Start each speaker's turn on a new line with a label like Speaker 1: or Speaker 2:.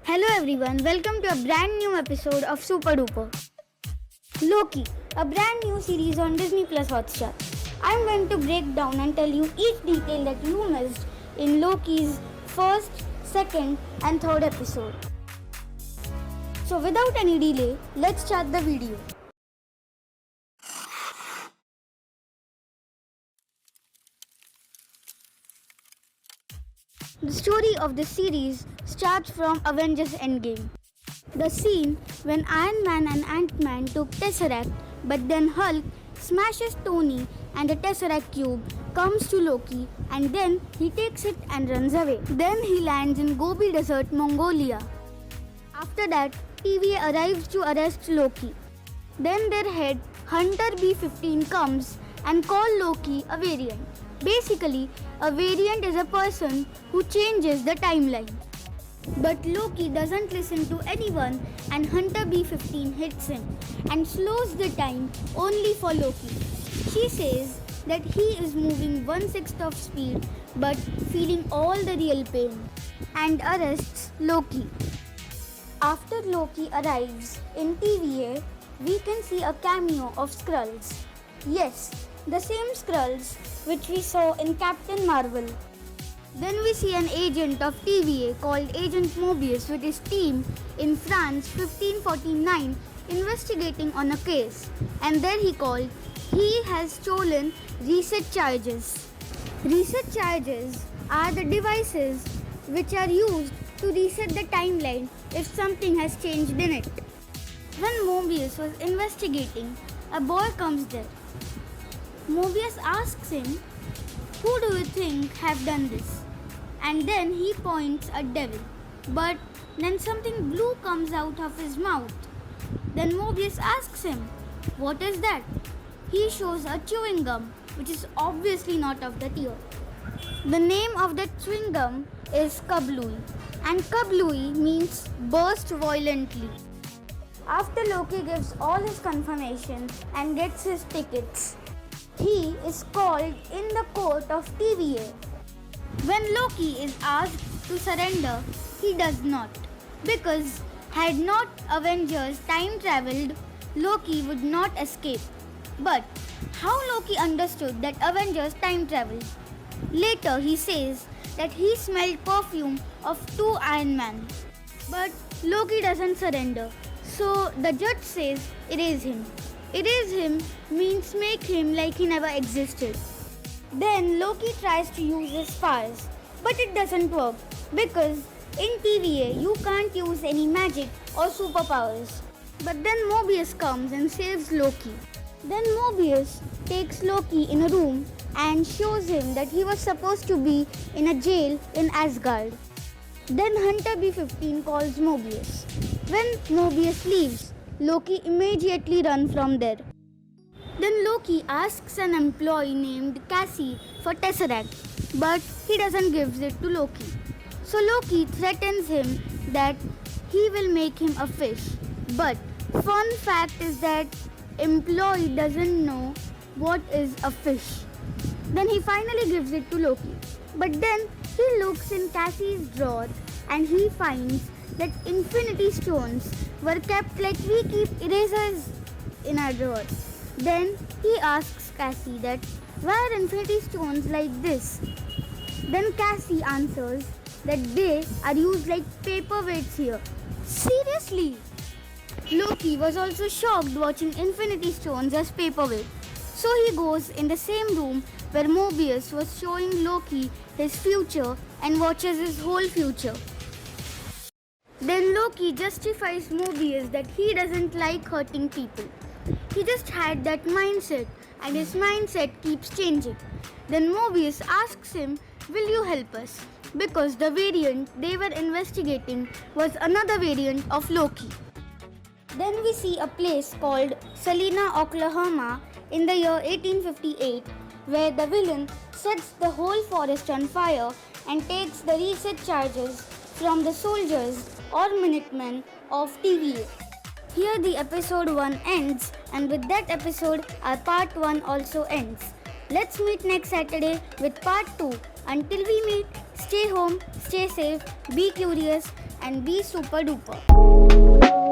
Speaker 1: Hello everyone, welcome to a brand new episode of Super Duper. Loki, a brand new series on Disney Plus Hotstar. I'm going to break down and tell you each detail that you missed in Loki's first, second and third episode. So without any delay, let's start the video. The story of the series starts from Avengers Endgame. The scene when Iron Man and Ant-Man took Tesseract, but then Hulk smashes Tony and the Tesseract cube comes to Loki and then he takes it and runs away. Then he lands in Gobi Desert, Mongolia. After that, TVA arrives to arrest Loki. Then their head, Hunter B-15, comes and calls Loki a variant. Basically, a variant is a person who changes the timeline. But Loki doesn't listen to anyone and Hunter B-15 hits him and slows the time only for Loki. She says that he is moving 1/6 of speed but feeling all the real pain and arrests Loki. After Loki arrives in TVA, we can see a cameo of Skrulls. Yes, the same Skrulls which we saw in Captain Marvel. Then we see an agent of TVA called Agent Mobius with his team in France 1549 investigating on a case, and then he has stolen reset charges. Reset charges are the devices which are used to reset the timeline if something has changed in it. When Mobius was investigating, a boy comes there. Mobius asks him, "Who do you think have done this?" And then he points at Devil. But then something blue comes out of his mouth. Then Mobius asks him, "What is that?" He shows a chewing gum, which is obviously not of that year. The name of that chewing gum is Kablooey, and Kablooey means burst violently. After Loki gives all his confirmation and gets his tickets, he is called in the court of TVA. When Loki is asked to surrender, he does not, because had not Avengers time traveled, Loki would not escape. But how Loki understood that Avengers time traveled? Later he says that he smelled perfume of 2 Iron Man. But Loki doesn't surrender, so the judge says erase him. Erase him means make him like he never existed. Then Loki tries to use his powers, but it doesn't work because in TVA you can't use any magic or superpowers. But then Mobius comes and saves Loki. Then Mobius takes Loki in a room and shows him that he was supposed to be in a jail in Asgard. Then Hunter B-15 calls Mobius. When Mobius leaves, Loki immediately runs from there. Then Loki asks an employee named Cassie for Tesseract, but he doesn't give it to Loki. So Loki threatens him that he will make him a fish. But fun fact is that employee doesn't know what is a fish. Then he finally gives it to Loki. But then he looks in Cassie's drawer and he finds that Infinity Stones were kept like we keep erasers in our drawer. Then he asks Cassie that why are Infinity Stones like this? Then Cassie answers that they are used like paperweights here. Seriously? Loki was also shocked watching Infinity Stones as paperweight. So he goes in the same room where Mobius was showing Loki his future and watches his whole future. Then Loki justifies Mobius that he doesn't like hurting people. He just had that mindset and his mindset keeps changing. Then Mobius asks him, "Will you help us?" Because the variant they were investigating was another variant of Loki. Then we see a place called Salina, Oklahoma in the year 1858 where the villain sets the whole forest on fire and takes the reset charges from the soldiers or Minutemen of TVA. Here the episode 1 ends, and with that episode our part 1 also ends. Let's meet next Saturday with part 2. Until we meet, stay home, stay safe, be curious, and be super duper.